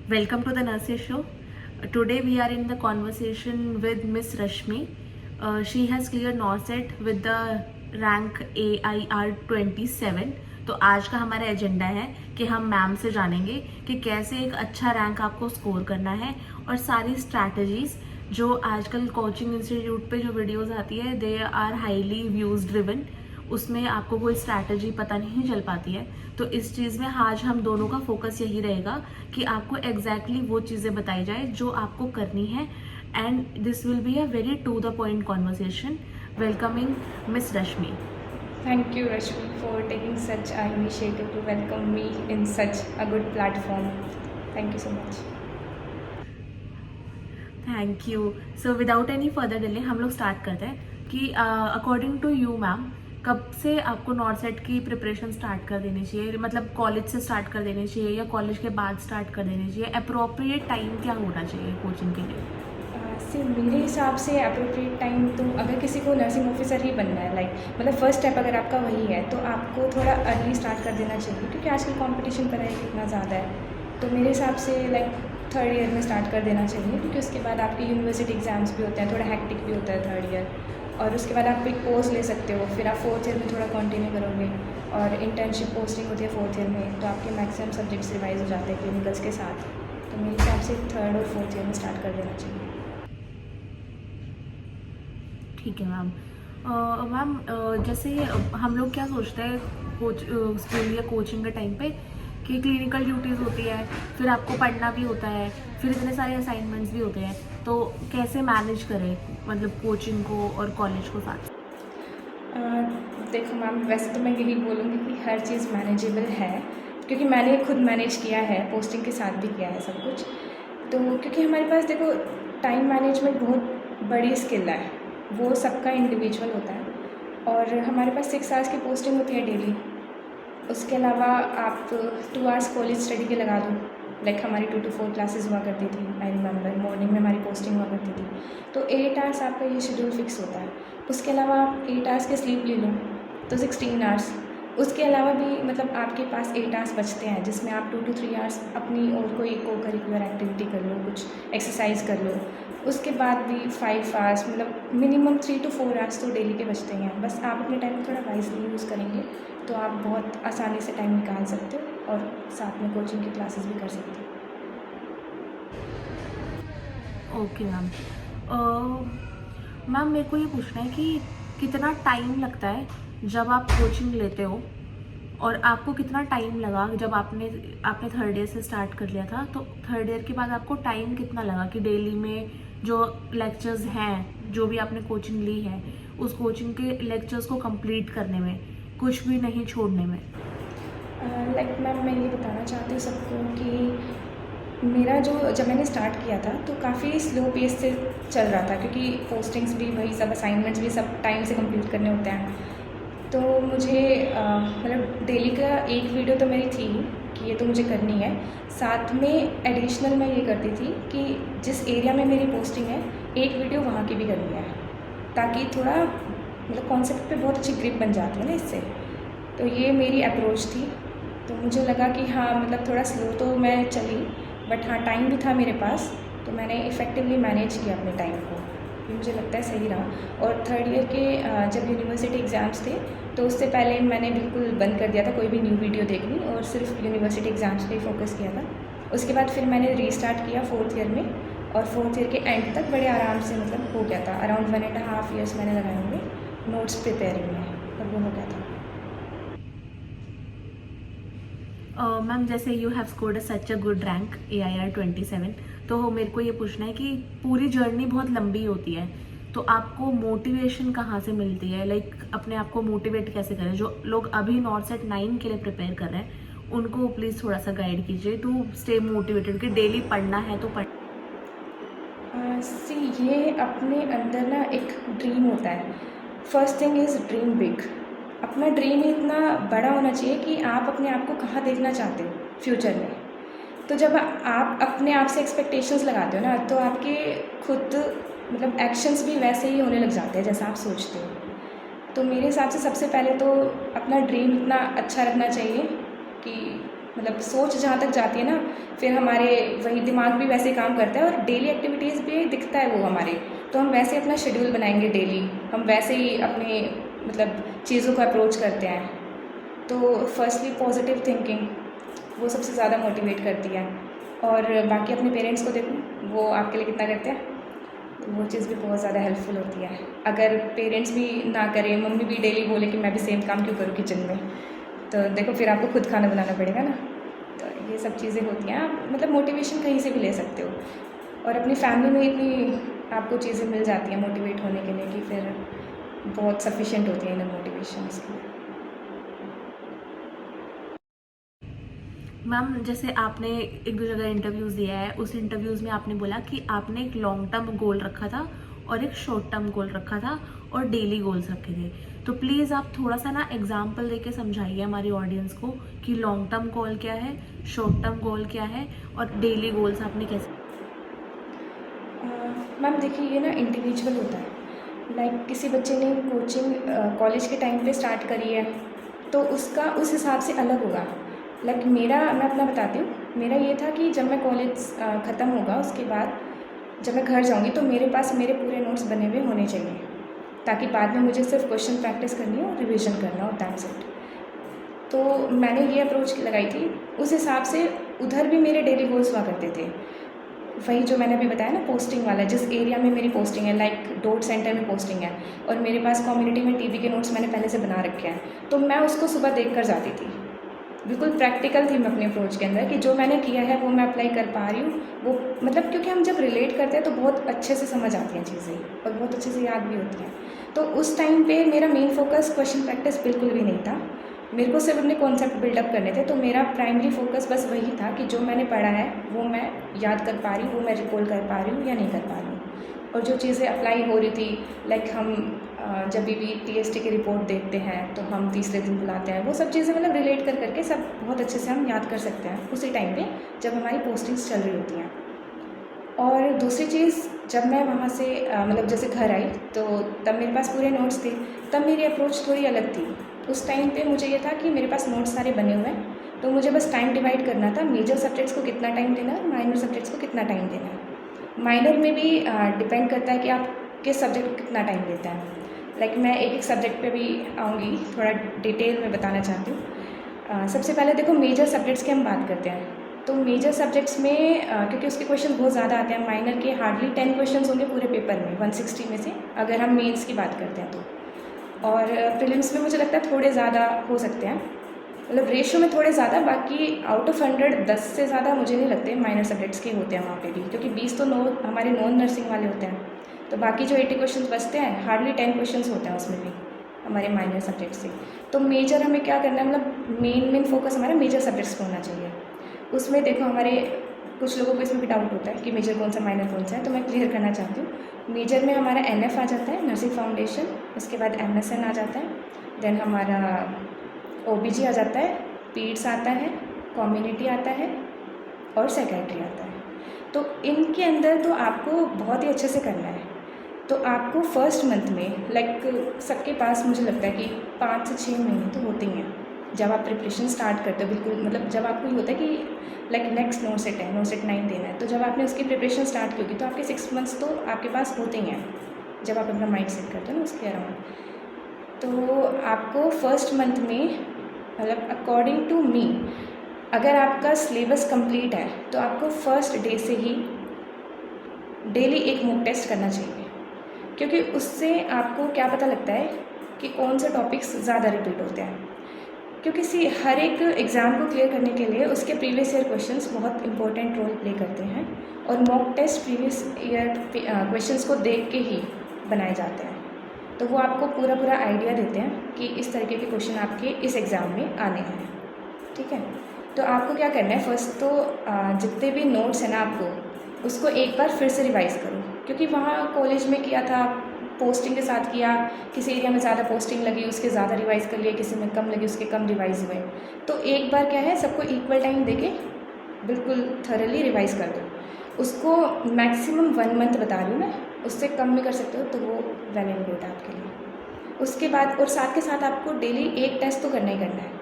Welcome to the Nursery Show. Today we are in the conversation with Miss Rashmi. She has cleared NORCET with the rank AIR 27. तो आज का हमारा agenda है कि हम ma'am से जानेंगे कि कैसे एक अच्छा रैंक आपको स्कोर करना है और सारी स्ट्रैटेजीज जो आजकल कोचिंग इंस्टीट्यूट पे जो वीडियोस आती है they are highly views driven, उसमें आपको कोई स्ट्रैटेजी पता नहीं चल पाती है। तो इस चीज़ में आज हम दोनों का फोकस यही रहेगा कि आपको एग्जैक्टली वो चीज़ें बताई जाए जो आपको करनी है, and this will be a very to the point conversation. Welcoming miss Rashmi. Thank you, Rashmi, for taking such an initiative to welcome me in such a good platform. Thank you so much. Thank you. So without any further delay हम लोग start करते हैं कि according to you ma'am, कब से आपको नॉर्सेट की preparation start कर देनी चाहिए? मतलब कॉलेज से स्टार्ट कर देनी चाहिए या कॉलेज के बाद स्टार्ट कर देनी चाहिए? अप्रोप्रिएट टाइम क्या होना चाहिए कोचिंग के लिए? मेरे हिसाब से अप्रोप्रिएट टाइम तो अगर किसी को नर्सिंग ऑफिसर ही बनना है, मतलब फर्स्ट स्टेप अगर आपका वही है तो आपको थोड़ा अर्ली स्टार्ट कर देना चाहिए, क्योंकि आजकल कंपटीशन पता है कितना ज़्यादा है। तो मेरे हिसाब से थर्ड ईयर में स्टार्ट कर देना चाहिए, क्योंकि उसके बाद आपके यूनिवर्सिटी एग्ज़ाम्स भी होते हैं, थोड़ा हैक्टिक भी होता है थर्ड ईयर, और उसके बाद आप एक कोर्स ले सकते हो, फिर आप फोर्थ ईयर में थोड़ा कंटिन्यू करोगे और इंटर्नशिप पोस्टिंग होती है फोर्थ ईयर में, तो आपके मैक्सिमम सब्जेक्ट्स रिवाइज हो जाते हैं क्लिनिकल्स के साथ। तो मेरे हिसाब से थर्ड और फोर्थ ईयर में स्टार्ट कर देना चाहिए। ठीक है मैम। मैम जैसे हम लोग क्या सोचते हैं स्कूल या कोचिंग के टाइम पे कि क्लिनिकल ड्यूटीज़ होती है, फिर आपको पढ़ना भी होता है, फिर इतने सारे असाइनमेंट्स भी होते हैं, तो कैसे मैनेज करें मतलब कोचिंग को और कॉलेज को साथ? देखो मैम, वैसे तो मैं यही बोलूँगी कि हर चीज़ मैनेजेबल है, क्योंकि मैंने खुद मैनेज किया है, पोस्टिंग के साथ भी किया है सब कुछ। तो क्योंकि हमारे पास देखो टाइम मैनेजमेंट बहुत बड़ी स्किल है, वो सबका इंडिविजुअल होता है, और हमारे पास 6 आवर्स की पोस्टिंग होती है डेली। उसके अलावा आप 2 आवर्स कॉलेज स्टडी के लगा दो, हमारी 2 to 4 क्लासेस हुआ करती थी, आई रिमेंबर मॉर्निंग में हमारी पोस्टिंग हुआ करती थी, तो 8 आवर्स आपका ये शेड्यूल फिक्स होता है। उसके अलावा आप 8 आवर्स के स्लीप ले लो तो 16 आवर्स। उसके अलावा भी मतलब आपके पास 8 आवर्स बचते हैं, जिसमें आप 2 to 3 आवर्स अपनी और कोई को करिकुलर एक्टिविटी कर लो, कुछ एक्सरसाइज कर लो। उसके बाद भी 5 आवर्स, मतलब मिनिमम 3 to 4 आवर्स तो डेली के बचते हैं। बस आप अपने टाइम को थोड़ा वाइजली यूज़ करेंगे तो आप बहुत आसानी से टाइम निकाल सकते हो और साथ में कोचिंग की क्लासेस भी कर सकते हो। Okay ma'am. मैम मेरे को ये पूछना है कि कितना टाइम लगता है जब आप कोचिंग लेते हो, और आपको कितना टाइम लगा जब आपने थर्ड ईयर से स्टार्ट कर लिया था, तो थर्ड ईयर के बाद आपको टाइम कितना लगा कि डेली में जो लेक्चर्स हैं, जो भी आपने कोचिंग ली है, उस कोचिंग के लेक्चर्स को कंप्लीट करने में, कुछ भी नहीं छोड़ने में? मैम मैं ये बताना चाहती हूँ सबको कि मेरा जब मैंने स्टार्ट किया था तो काफ़ी स्लो पेस से चल रहा था, क्योंकि पोस्टिंग्स भी वही सब, असाइनमेंट्स भी सब टाइम से कंप्लीट करने होते हैं। तो मुझे मतलब डेली का एक वीडियो तो मेरी थी कि ये तो मुझे करनी है, साथ में एडिशनल मैं ये करती थी कि जिस एरिया में मेरी पोस्टिंग है एक वीडियो वहाँ की भी करनी है, ताकि थोड़ा मतलब कॉन्सेप्ट पे बहुत अच्छी ग्रिप बन जाती है ना इससे। तो ये मेरी अप्रोच थी। तो मुझे लगा कि हाँ मतलब थोड़ा स्लो तो मैं चली, बट हाँ टाइम भी था मेरे पास, तो मैंने इफ़ेक्टिवली मैनेज किया अपने टाइम को, ये मुझे लगता है सही रहा। और थर्ड ईयर के जब यूनिवर्सिटी एग्ज़ाम्स थे तो उससे पहले मैंने बिल्कुल बंद कर दिया था कोई भी न्यू वीडियो देखनी, और सिर्फ यूनिवर्सिटी एग्ज़ाम्स पे फोकस किया था। उसके बाद फिर मैंने रीस्टार्ट किया फोर्थ ईयर में, और फोर्थ ईयर के एंड तक बड़े आराम से मतलब हो गया था। अराउंड 1.5 ईयर्स मैंने लगाए होंगे नोट्स प्रिपेयरिंग में, और वो हो गया था। मैम जैसे you have scored such a good rank AIR 27, तो मेरे को ये पूछना है कि पूरी जर्नी बहुत लंबी होती है, तो आपको मोटिवेशन कहाँ से मिलती है? अपने आप को मोटिवेट कैसे करें? जो लोग अभी नॉर्सेट 9 के लिए प्रिपेयर कर रहे हैं उनको प्लीज़ थोड़ा सा गाइड कीजिए टू स्टे मोटिवेटेड कि डेली पढ़ना है तो पढ़। ये अपने अंदर ना एक ड्रीम होता है। First thing is dream big. अपना ड्रीम इतना बड़ा होना चाहिए कि आप अपने आप को कहाँ देखना चाहते हो फ्यूचर में। तो जब आप अपने आप से एक्सपेक्टेशंस लगाते हो ना, तो आपके खुद मतलब एक्शंस भी वैसे ही होने लग जाते हैं जैसा आप सोचते हो। तो मेरे हिसाब से सबसे पहले तो अपना ड्रीम इतना अच्छा रखना चाहिए कि मतलब सोच जहाँ तक जाती है ना, फिर हमारे वही दिमाग भी वैसे काम करता है और डेली एक्टिविटीज़ भी दिखता है वो हमारे, तो हम वैसे अपना शेड्यूल बनाएंगे डेली, हम वैसे ही अपने मतलब चीज़ों को अप्रोच करते हैं। तो फर्स्टली पॉजिटिव थिंकिंग वो सबसे ज़्यादा मोटिवेट करती है। और बाकी अपने पेरेंट्स को देखो वो आपके लिए कितना करते हैं, तो वो चीज़ भी बहुत ज़्यादा हेल्पफुल होती है। अगर पेरेंट्स भी ना करें, मम्मी भी डेली बोले कि मैं भी सेम काम क्यों करूँ किचन में, तो देखो फिर आपको खुद खाना बनाना पड़ेगा ना। तो ये सब चीज़ें होती हैं, आप मतलब मोटिवेशन कहीं से भी ले सकते हो, और अपनी फैमिली में इतनी आपको चीज़ें मिल जाती हैं मोटिवेट होने के लिए कि फिर बहुत सफिशिएंट होती है इन मोटिवेशन के लिए। मैम जैसे आपने एक दो जगह इंटरव्यूज़ दिया है, उस इंटरव्यूज़ में आपने बोला कि आपने एक लॉन्ग टर्म गोल रखा था और एक शॉर्ट टर्म गोल रखा था और डेली गोल्स रखे थे। तो प्लीज़ आप थोड़ा सा ना एग्जांपल देके समझाइए हमारी ऑडियंस को कि लॉन्ग टर्म गोल क्या है, शॉर्ट टर्म गोल क्या है और डेली गोल्स आपने कैसे। मैम देखिए ये ना इंडिविजुअल होता है। लाइक किसी बच्चे ने कोचिंग कॉलेज के टाइम पे स्टार्ट करी है तो उसका उस हिसाब से अलग होगा। लाइक मेरा, मैं अपना बताती हूँ, मेरा ये था कि जब मैं कॉलेज ख़त्म होगा उसके बाद जब मैं घर जाऊँगी तो मेरे पास मेरे पूरे नोट्स बने हुए होने चाहिए, ताकि बाद में मुझे सिर्फ क्वेश्चन प्रैक्टिस करनी हो और रिवीजन करना हो, दैट्स इट। तो मैंने ये अप्रोच लगाई थी, उस हिसाब से उधर भी मेरे डेली गोल्स हुआ करते थे। वही जो मैंने अभी बताया ना पोस्टिंग वाला, जिस एरिया में मेरी पोस्टिंग है, लाइक डोट सेंटर में पोस्टिंग है और मेरे पास कम्युनिटी में टीबी के नोट्स मैंने पहले से बना रखे हैं, तो मैं उसको सुबह देख कर जाती थी। बिल्कुल प्रैक्टिकल थी मैं अपने अप्रोच के अंदर कि जो मैंने किया है वो मैं अप्लाई कर पा रही हूँ। वो मतलब क्योंकि हम जब रिलेट करते हैं तो बहुत अच्छे से समझ आती हैं चीज़ें और बहुत अच्छे से याद भी होती हैं। तो उस टाइम पे मेरा मेन फोकस क्वेश्चन प्रैक्टिस बिल्कुल भी नहीं था, मेरे को सिर्फ अपने कॉन्सेप्ट बिल्डअप करने थे। तो मेरा प्राइमरी फोकस बस वही था कि जो मैंने पढ़ा है वो मैं याद कर पा रही हूँ, वो मैं रिकॉल कर पा रही हूँ या नहीं कर पा रही हूँ। और जो चीज़ें अप्लाई हो रही थी, लाइक हम जब भी टीएसटी की रिपोर्ट देखते हैं तो हम तीसरे दिन बुलाते हैं, वो सब चीज़ें मतलब रिलेट कर करके सब बहुत अच्छे से हम याद कर सकते हैं उसी टाइम पे जब हमारी पोस्टिंग्स चल रही होती हैं। और दूसरी चीज़, जब मैं वहाँ से मतलब जैसे घर आई तो तब मेरे पास पूरे नोट्स थे, तब मेरी अप्रोच थोड़ी अलग थी। उस टाइम पे मुझे ये था कि मेरे पास नोट्स सारे बने हुए हैं, तो मुझे बस टाइम डिवाइड करना था, मेजर सब्जेक्ट्स को कितना टाइम देना है और माइनर सब्जेक्ट्स को कितना टाइम देना है। माइनर में भी डिपेंड करता है कि आप किस सब्जेक्ट को कितना टाइम देते हैं। लाइक मैं एक एक सब्जेक्ट पे भी आऊँगी, थोड़ा डिटेल में बताना चाहती हूँ। सबसे पहले देखो मेजर सब्जेक्ट्स की हम बात करते हैं, तो मेजर सब्जेक्ट्स में क्योंकि उसके क्वेश्चन बहुत ज़्यादा आते हैं, माइनर के हार्डली 10 क्वेश्चन होंगे पूरे पेपर में 160 में से, अगर हम मेंस की बात करते हैं तो। और प्रीलिम्स में मुझे लगता है थोड़े ज़्यादा हो सकते हैं, मतलब रेशियो में थोड़े ज़्यादा, बाकी आउट ऑफ 100 10 से ज़्यादा मुझे नहीं लगते माइनर सब्जेक्ट्स के होते हैं वहाँ पे भी, क्योंकि 20 तो हमारे नॉन नर्सिंग वाले होते हैं, तो बाकी जो 80 क्वेश्चन बचते हैं हार्डली 10 क्वेश्चन होते हैं उसमें भी हमारे माइनर सब्जेक्ट से। तो मेजर हमें क्या करना है, मतलब मेन फोकस हमारा मेजर सब्जेक्ट्स पर होना चाहिए। उसमें देखो हमारे कुछ लोगों को इसमें भी डाउट होता है कि मेजर कौन सा माइनर कौन सा है, तो मैं क्लियर करना चाहती हूँ। मेजर में हमारा NF आ जाता है, नर्सिंग फाउंडेशन, उसके बाद MSN आ जाता है, देन हमारा OBG आ जाता है, पीड्स आता है, कम्युनिटी आता है और सेक्रेटरी आता है। तो इनके अंदर तो आपको बहुत ही अच्छे से करना है। तो आपको फर्स्ट मंथ में लाइक सबके पास मुझे लगता है कि 5 से 6 महीने तो होते ही हैं जब आप प्रिपरेशन स्टार्ट करते हो। बिल्कुल मतलब जब आपको ये होता है कि लाइक नेक्स्ट नो सेट है, नो सेट 9 देना है, तो जब आपने उसकी प्रिपरेशन स्टार्ट की होगी तो आपके 6 मंथ्स तो आपके पास होते ही हैं जब आप अपना माइंड सेट करते हो ना उसके अराउंड। तो आपको फर्स्ट मंथ में मतलब अकॉर्डिंग टू मी, अगर आपका सिलेबस कंप्लीट है तो आपको फर्स्ट डे से ही डेली एक मॉक टेस्ट करना चाहिए, क्योंकि उससे आपको क्या पता लगता है कि कौन से टॉपिक्स ज़्यादा रिपीट होते हैं। क्योंकि हर एक एग्ज़ाम को क्लियर करने के लिए उसके प्रीवियस ईयर क्वेश्चंस बहुत इंपॉर्टेंट रोल प्ले करते हैं, और mock test previous year questions को देख के ही बनाए जाते हैं। तो वो आपको पूरा आइडिया देते हैं कि इस तरीके के क्वेश्चन आपके इस एग्ज़ाम में आने हैं, ठीक है। तो आपको क्या करना है, फर्स्ट तो जितने भी नोट्स हैं ना आपको उसको एक बार फिर से रिवाइज़ करो, क्योंकि वहाँ कॉलेज में किया था, पोस्टिंग के साथ किया, किसी एरिया में ज़्यादा पोस्टिंग लगी उसके ज़्यादा रिवाइज़ कर लिए, किसी में कम लगी उसके कम रिवाइज़ हुए। तो एक बार क्या है, सबको इक्वल टाइम देके बिल्कुल थरली रिवाइज़ कर दो उसको। मैक्सिमम 1 मंथ बता रही हूँ मैं, उससे कम भी कर सकते हो तो वो वेल एंड गुड है आपके लिए। उसके बाद और साथ के साथ आपको डेली एक टेस्ट तो करना ही करना है।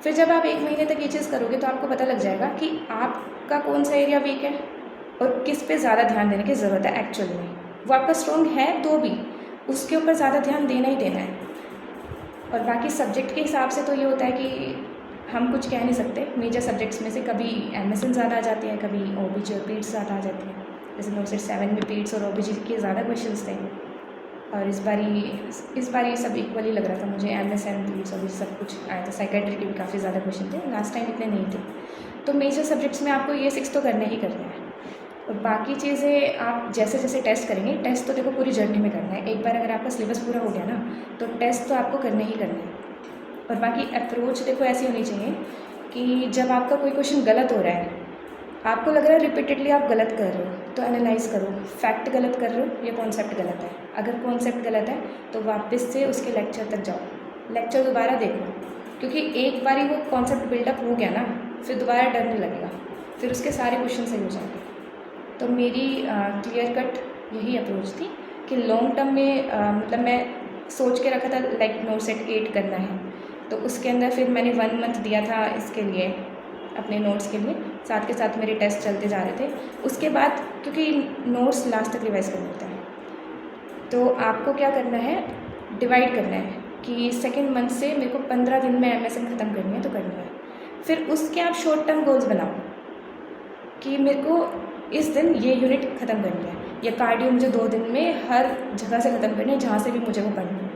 फिर जब आप 1 महीने तक ये चीज़ करोगे तो आपको पता लग जाएगा कि आपका कौन सा एरिया वीक है और किस पे ज़्यादा ध्यान देने की ज़रूरत है एक्चुअल में। वो आपका स्ट्रॉन्ग है तो भी उसके ऊपर ज़्यादा ध्यान देना ही देना है। और बाकी सब्जेक्ट के हिसाब से तो ये होता है कि हम कुछ कह नहीं सकते। मेजर सब्जेक्ट्स में से कभी एमएसएन ज़्यादा आ जाती है, कभी ओबीजी और पीट्स ज़्यादा आ जाती है। जैसे नोटसेट 7 में पीट्स और ओबीजी के ज़्यादा क्वेश्चंस थे, और इस बारी सब इक्वली लग रहा था मुझे। एमएसएन, पीट्स, ओबीजी सब कुछ आया था। साइकेट्री के भी काफ़ी ज़्यादा क्वेश्चन थे, लास्ट टाइम इतने नहीं थे। तो मेजर सब्जेक्ट्स में आपको ये 6 तो करने ही करना है। और बाकी चीज़ें आप जैसे जैसे टेस्ट करेंगे, टेस्ट तो देखो पूरी जर्नी में करना है। एक बार अगर आपका सिलेबस पूरा हो गया ना तो टेस्ट तो आपको करने ही करना है। और बाकी अप्रोच देखो ऐसी होनी चाहिए कि जब आपका कोई क्वेश्चन गलत हो रहा है, आपको लग रहा है रिपीटेडली आप गलत कर रहे हो, तो एनालाइज करो, फैक्ट गलत कर रहे हो या कॉन्सेप्ट गलत है। अगर कॉन्सेप्ट गलत है तो वापस से उसके लेक्चर तक जाओ, लेक्चर दोबारा देखो, क्योंकि एक बारी वो कॉन्सेप्ट बिल्डअप हो गया ना फिर दोबारा डर नहीं लगेगा, फिर उसके सारे क्वेश्चन सही हो जाएंगे। तो मेरी क्लियर कट यही अप्रोच थी कि लॉन्ग टर्म में मतलब मैं सोच के रखा था लाइक नोटसेट 8 करना है, तो उसके अंदर फिर मैंने 1 मंथ दिया था इसके लिए, अपने नोट्स के लिए, साथ के साथ मेरे टेस्ट चलते जा रहे थे। उसके बाद क्योंकि नोट्स लास्ट तक रिवाइज करना होता है, तो आपको क्या करना है, डिवाइड करना है कि सेकेंड मंथ से मेरे को 15 दिन में एमएसएन ख़त्म करनी है तो करनी है। फिर उसके आप शॉर्ट टर्म गोल्स बनाओ कि मेरे को इस दिन ये यूनिट ख़त्म करनी है, या कार्डियो मुझे 2 दिन में हर जगह से ख़त्म करनी है जहाँ से भी मुझे वो पढ़नी है।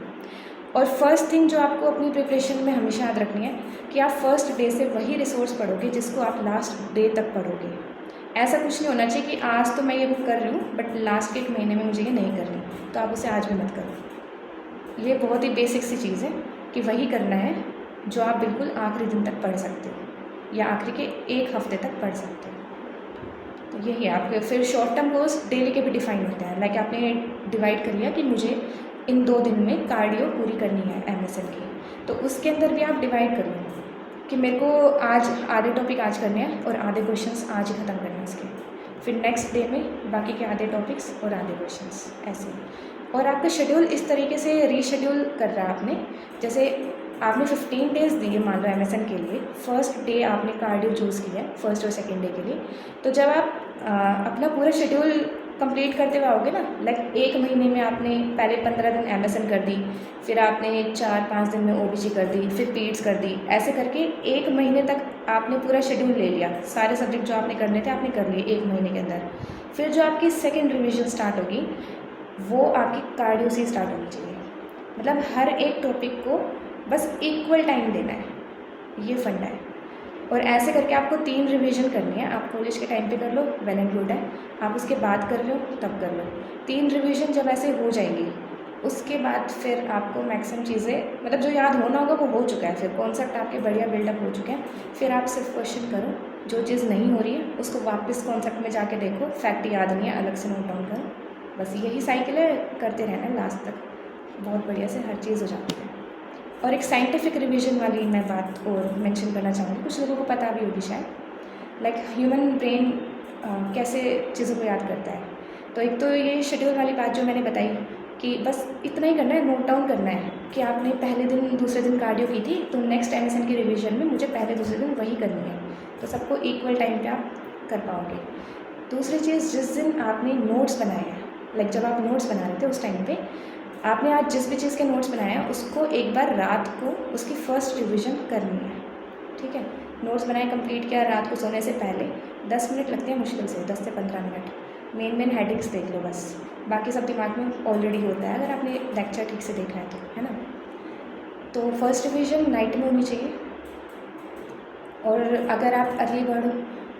और फर्स्ट थिंग जो आपको अपनी प्रिपरेशन में हमेशा याद रखनी है कि आप फर्स्ट डे से वही रिसोर्स पढ़ोगे जिसको आप लास्ट डे तक पढ़ोगे। ऐसा कुछ नहीं होना चाहिए कि आज तो मैं ये बुक कर रही हूँ बट लास्ट के 1 महीने में मुझे ये नहीं करनी, तो आप उसे आज भी मत करो। ये बहुत ही बेसिक सी चीज़ है कि वही करना है जो आप बिल्कुल आखिरी दिन तक पढ़ सकते हो या आखिरी के 1 हफ्ते तक पढ़ सकते हो। तो यही है आपके। फिर शॉर्ट टर्म गोल्स डेली के भी डिफाइन होते हैं, लाइक आपने डिवाइड कर लिया कि मुझे इन 2 दिन में कार्डियो पूरी करनी है एमएसएन की, तो उसके अंदर भी आप डिवाइड कर लो कि मेरे को आज आधे टॉपिक आज करने हैं और आधे क्वेश्चंस आज ही ख़त्म करने हैं इसके, फिर नेक्स्ट डे में बाकी के आधे टॉपिक्स और आधे क्वेश्चंस, ऐसे। और आपका शेड्यूल इस तरीके से रीशेड्यूल कर रहा है आपने, जैसे आपने 15 डेज़ दिए मान लो एमएसएन के लिए, फर्स्ट डे आपने कार्डियो चूज़ किया फर्स्ट और सेकेंड डे के लिए, तो जब आप अपना पूरा शेड्यूल कंप्लीट करते हुए आओगे ना, लाइक 1 महीने में आपने पहले 15 दिन एमएसएन कर दी, फिर आपने 4-5 दिन में ओबीजी कर दी, फिर पीट्स कर दी, ऐसे करके 1 महीने तक आपने पूरा शेड्यूल ले लिया, सारे सब्जेक्ट जो आपने करने थे आपने कर लिए 1 महीने के अंदर। फिर जो आपकी सेकेंड रिविजन स्टार्ट होगी वो आपकी कार्डियो से स्टार्ट होनी चाहिए, मतलब हर एक टॉपिक को बस इक्वल टाइम देना है, ये फंडा है। और ऐसे करके आपको 3 रिवीजन करनी है। आप कॉलेज के टाइम पे कर लो, वेल एंड गुड है, आप उसके बाद कर रहे हो तब कर लो। 3 रिवीजन जब ऐसे हो जाएंगी उसके बाद फिर आपको मैक्सिमम चीज़ें मतलब जो याद होना होगा वो हो चुका है, फिर कॉन्सेप्ट आपके बढ़िया बिल्डअप हो चुके हैं। फिर आप सिर्फ क्वेश्चन करो, जो चीज़ नहीं हो रही है उसको वापस कॉन्सेप्ट में जाके देखो, फैक्ट याद नहीं है अलग से नोट डाउन करो, बस यही साइकिल है, करते रहना लास्ट तक, बहुत बढ़िया से हर चीज़ हो जाती है। और एक साइंटिफिक रिवीजन वाली मैं बात और मेंशन करना चाहूँगी, कुछ लोगों को पता भी होगी शायद, लाइक ह्यूमन ब्रेन कैसे चीज़ों को याद करता है। तो एक तो ये शेड्यूल वाली बात जो मैंने बताई कि बस इतना ही करना है, नोट डाउन करना है कि आपने पहले दिन दूसरे दिन कार्डियो की थी तो नेक्स्ट एमएसएन की रिवीजन में मुझे पहले दूसरे दिन वही करनी है, तो सबको इक्वल टाइम पे आप कर पाओगे। दूसरी चीज़, जिस दिन आपने नोट्स बनाए हैं, लाइक जब आप नोट्स बना रहे थे उस टाइम पे आपने आज जिस भी चीज़ के नोट्स बनाए हैं उसको एक बार रात को उसकी फ़र्स्ट रिवीजन करनी है, ठीक है। नोट्स बनाए कंप्लीट किया, रात को सोने से पहले 10 मिनट लगते हैं मुश्किल से, 10 से 15 मिनट, मेन हेडिंग्स देख लो बस, बाकी सब दिमाग में ऑलरेडी होता है अगर आपने लेक्चर ठीक से देखा है तो, है ना। तो फर्स्ट रिवीजन नाइट में होनी चाहिए, और अगर आप अर्ली बर्ड हो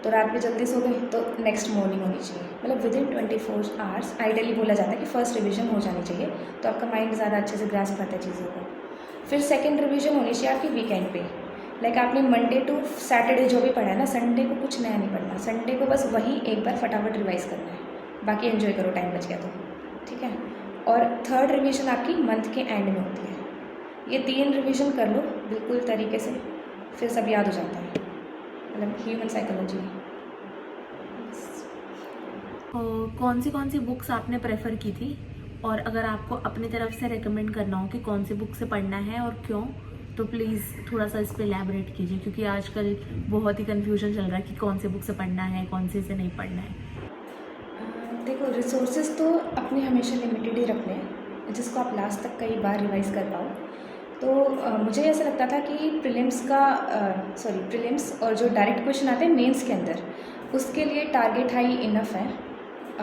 तो रात में जल्दी सो गए तो नेक्स्ट मॉर्निंग होनी चाहिए, मतलब विदिन 24 आवर्स आइडियली बोला जाता है कि फ़र्स्ट रिवीजन हो जानी चाहिए, तो आपका माइंड ज़्यादा अच्छे से ग्रास्प करता है चीज़ों को। फिर सेकंड रिवीजन होनी चाहिए आपकी वीकेंड पे, लाइक आपने मंडे टू सैटरडे जो भी पढ़ा है ना, संडे को कुछ नया नहीं पढ़ना, संडे को बस वही एक बार फटाफट रिवाइज़ करना है, बाकी एंजॉय करो टाइम बच गया तो, ठीक है। और थर्ड रिवीजन आपकी मंथ के एंड में होती है। ये 3 रिवीजन कर लो बिल्कुल तरीके से, फिर सब याद हो जाता है, मतलब ह्यूमन साइकोलॉजी। कौन सी बुक्स आपने प्रेफर की थी, और अगर आपको अपनी तरफ से रेकमेंड करना हो कि कौन सी बुक से पढ़ना है और क्यों, तो प्लीज़ थोड़ा सा इस पर एलैबोरेट कीजिए, क्योंकि आजकल बहुत ही कन्फ्यूजन चल रहा है कि कौन से बुक से पढ़ना है, कौन से से नहीं पढ़ना है। देखो, रिसोर्सेज तो अपने हमेशा लिमिटेड ही रखने हैं, जिसको आप लास्ट तक कई बार रिवाइज़ कर पाओ। तो मुझे ऐसा लगता था कि प्रीलिम्स और जो डायरेक्ट क्वेश्चन आते हैं मेंस के अंदर, उसके लिए टारगेट हाई इनफ है।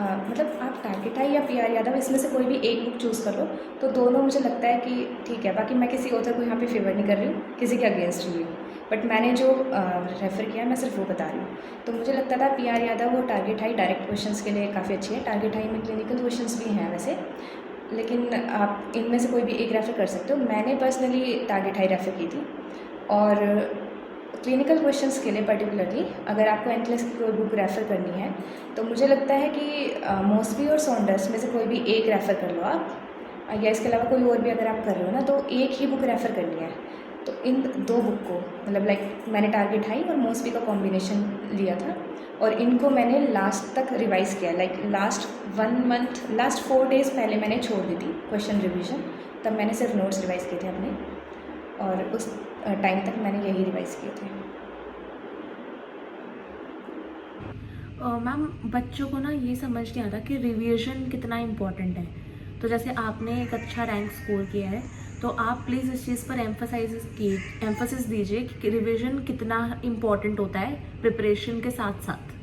मतलब आप टारगेट हाई या पीआर यादव इसमें से कोई भी एक बुक चूज़ कर लो, तो दोनों मुझे लगता है कि ठीक है। बाकी मैं किसी ऑथर को यहाँ पे फेवर नहीं कर रही हूँ, किसी के अगेंस्ट रही हूँ, बट मैंने जो रेफ़र किया मैं सिर्फ वो बता रही हूँ। तो मुझे लगता था पीआर यादव और टारगेट हाई डायरेक्ट क्वेश्चंस के लिए काफ़ी अच्छी है। टारगेट हाई में क्लिनिकल क्वेश्चंस भी हैं वैसे, लेकिन आप इनमें से कोई भी एक रेफ़र कर सकते हो। मैंने पर्सनली टारगेट हाई रेफ़र की थी। और क्लिनिकल क्वेश्चंस के लिए पर्टिकुलरली अगर आपको एनक्लेस की कोई बुक रेफ़र करनी है, तो मुझे लगता है कि मॉस्बी और सॉन्डर्स में से कोई भी एक रेफ़र कर लो आप, या इसके अलावा कोई और भी अगर आप कर रहे हो ना, तो एक ही बुक रेफ़र करनी है। तो इन दो बुक को मतलब मैंने टारगेट हाई और मॉस्बी का कॉम्बिनेशन लिया था, और इनको मैंने लास्ट तक रिवाइज़ किया। लास्ट 4 डेज़ पहले मैंने छोड़ दी थी क्वेश्चन रिवीजन, तब मैंने सिर्फ नोट्स रिवाइज़ किए थे अपने, और उस टाइम तक मैंने यही रिवाइज़ किए थे। मैम, बच्चों को ना ये समझ नहीं आता कि रिवीजन कितना इम्पोर्टेंट है। तो जैसे आपने एक अच्छा रैंक स्कोर किया है, तो आप प्लीज़ इस चीज़ पर एम्फसिस दीजिए कि रिवीजन कितना इम्पोर्टेंट होता है प्रिपरेशन के साथ साथ।